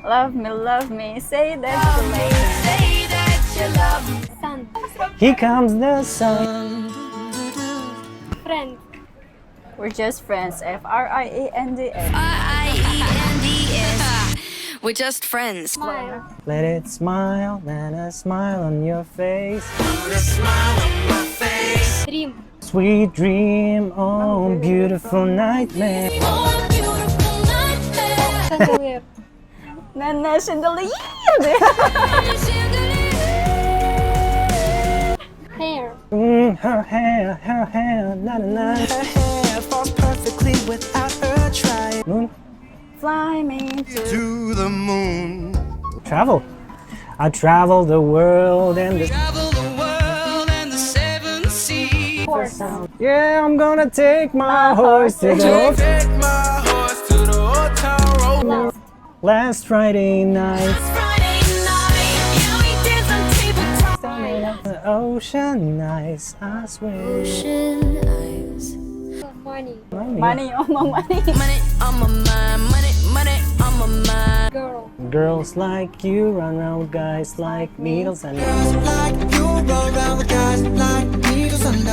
love me, say that you love me. Sun. Here comes the sun. Friend. We're just friends, Friends. We're just friends. Smile. Let it smile, let a smile on your face. Dream. Sweet dream, oh beautiful nightmare. Chandelier. Nana chandelier. Hair. Her hair, na na na. Her hair falls perfectly without her trying. Moon, Fly me To the moon. travel. I travel the world and the... Travel the world and the seven seas. Horse. Yeah, I'm gonna take my horse to the... Take my horse to the old town road. Last. Last Friday night. The ocean nice, I swear. Money. money on my money. Money on my mind, money on my mind. Girl. Girls like you run around with guys like needles and... Like you roll around with guys like needles and